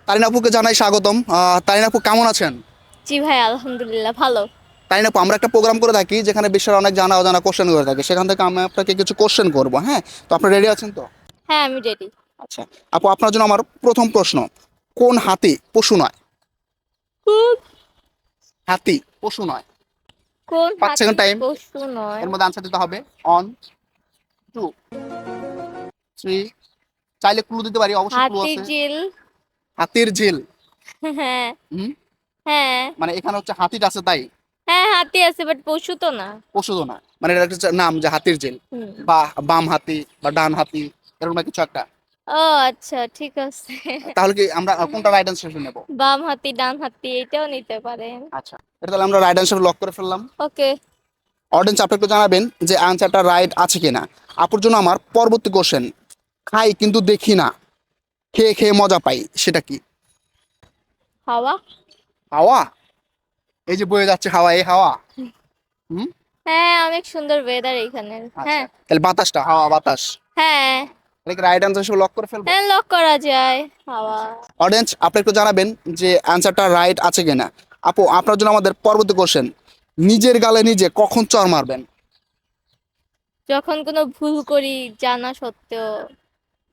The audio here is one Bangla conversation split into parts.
তারিন আপুকে জানাই স্বাগতম। তারিন আপু কেমন আছেন? জি ভাই, আলহামদুলিল্লাহ ভালো। তারিন আপু, আমরা একটা প্রোগ্রাম করে থাকি যেখানে বিশ্বের অনেক জানা অজানা কোশ্চেন করে থাকি, সেখান থেকে আমি আপনাকে কিছু কোশ্চেন করবো, হ্যাঁ? তো আপনি রেডি আছেন তো? হ্যাঁ, আমি রেডি। আচ্ছা আপু, আপনার জন্য আমার প্রথম প্রশ্ন, কোন হাতি পশু নয়? হাতি পশু নয়। কোন 5 সেকেন্ড হাতি টাইম, পশু নয়? এর মধ্যে আনসার দিতে হবে। One, two, three. চাইলে ক্লু দিতে পারি, অবশ্যই ক্লু হাতির আছে। ঝিল। হাতির ঝিল? হ্যাঁ। হুম। হ্যাঁ। মানে এখানে হচ্ছে হাতিটা আছে তাই? হ্যাঁ, হাতি আছে বাট পশু তো না। পশু তো না, মানে এটা একটা নাম যে হাতির ঝিল, হুম। বা বাম হাতি বা ডান হাতি, এরকম না কিছু একটা। ও আচ্ছা, ঠিক আছে। তাহলে কি আমরা কোনটা রাইট অ্যান্সার নেব? বাম হাতি ডান হাতি এটাও নিতে পারেন। আচ্ছা, এটা তাহলে আমরা রাইট অ্যান্সার লক করে ফেললাম। ওকে। অডিয়েন্স, আপনি একটু জানাবেন যে আনসারটা রাইট আছে কিনা। আপুর জন্য আমার পরবর্তী কোশ্চেন, খাই কিন্তু দেখি না, খেয়ে খেয়ে মজা পাই, সেটা কি? হাওয়া। হাওয়া? এই যে বয়ে যাচ্ছে হাওয়া, এই হাওয়া? হুম। হ্যাঁ, অনেক সুন্দর ওয়েদার এখানে। আচ্ছা, হ্যাঁ। তাহলে বাতাসটা, হাওয়া বাতাস। হ্যাঁ। এটা কি রাইট অ্যান্সার হিসেবে লক করে ফেলবো? হ্যাঁ, লক করা যায়। হাওয়া। অডিয়েন্স, আপনি একটু জানাবেন যে অ্যান্সারটা রাইট আছে কিনা। আপু, আপনার জন্য আমাদের পরবর্তী কোশ্চেন, নিজের গালে নিজে কখন চড় মারবেন? যখন কোনো ভুল করি জানা সত্ত্বেও।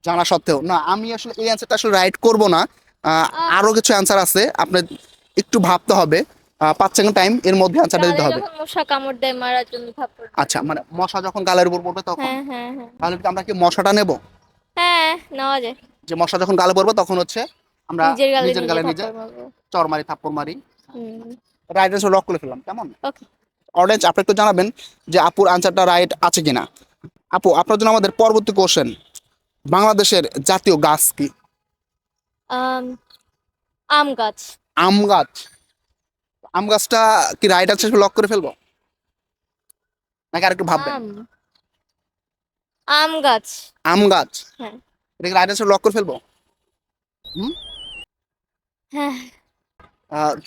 জানা সত্ত্বেও না, আমি আসলে এই অ্যান্সারটা আসলে রাইট করব না। আহ, আরো কিছু অ্যান্সার আছে, আপনি একটু ভাবতে হবে। 5 সেকেন্ড টাইম, এর মধ্যে অ্যান্সারটা গালে দিতে হবে। যখন মশা কামড় দেয় মারার জন্য থাপ্পড় দেয়। আচ্ছা, মানে মশা যখন গালের উপর পড়বে তখন? হ্যাঁ, হ্যাঁ, হ্যাঁ। তাহলে কি আমরা কি মশাটা নেব? হ্যাঁ, নেওয়া যায়। যে মশা যখন গালে পড়বে তখন হচ্ছে আমরা নিজের গালে নিজের নিজে গালে নিজে থাপ্পড় মারবো। চড় মারি, থাপ্পড় মারি। হুম। রাইট অ্যান্সার লক করে ফেললাম, কেমন? ওকে। অডিয়েন্স, আপনি একটু জানাবেন যে আপুর আনসারটা রাইট আছে কিনা। আপু, আপনার জন্য আমাদের পরবর্তী কোশ্চেন, বাংলাদেশের জাতীয় গাছ কি? আম আম গাছ। আম গাছ? আম গাছটা কি রাইট আনসার লক করে ফেলবো, নাকি আরেকটু ভাববেন? আম আম গাছ। আম গাছ? হ্যাঁ। এটা কি রাইট আনসার লক করে ফেলবো? হুম। হ্যাঁ।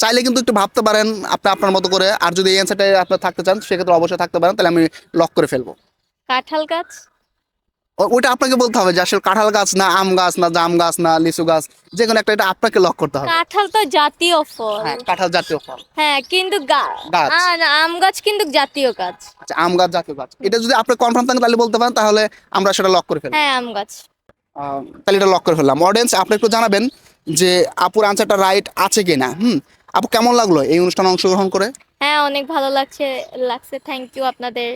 চাইলে কিন্তু একটু ভাবতে পারেন আপনি আপনার মতো করে, আর যদি এই অ্যান্সারটা আপনার থাকতে চান সেক্ষেত্রে অবশ্যই থাকতে পারেন, তাহলে আমি লক করে ফেলবো। কাঁঠাল গাছ। ওইটা আপনাকে বলতে হবে যে আসলে কাঁঠাল গাছ না আম গাছ না জাম গাছ না লিচু গাছ, যে কোনো একটা, এটা আপনাকে লক করতে হবে। কাঁঠাল তো জাতীয় ফল। হ্যাঁ, কাঁঠাল জাতীয় ফল। হ্যাঁ, কিন্তু গাছ? না, আম গাছ কিন্তু জাতীয় গাছ। আচ্ছা, আম গাছ জাতীয় গাছ, এটা যদি আপনি কনফার্ম থাকেন তাহলে বলতে পারেন, তাহলে আমরা সেটা লক করে ফেলবো। হ্যাঁ, আম গাছ। তাহলে এটা লক করে ফেললাম। অডিয়েন্স, আপনি একটু জানাবেন যে আপুর আনসারটা রাইট আছে কিনা। আপু, কেমন লাগলো এই অনুষ্ঠানে অংশগ্রহণ করে? হ্যাঁ, অনেক ভালো লাগছে। থ্যাংক ইউ আপনাদের।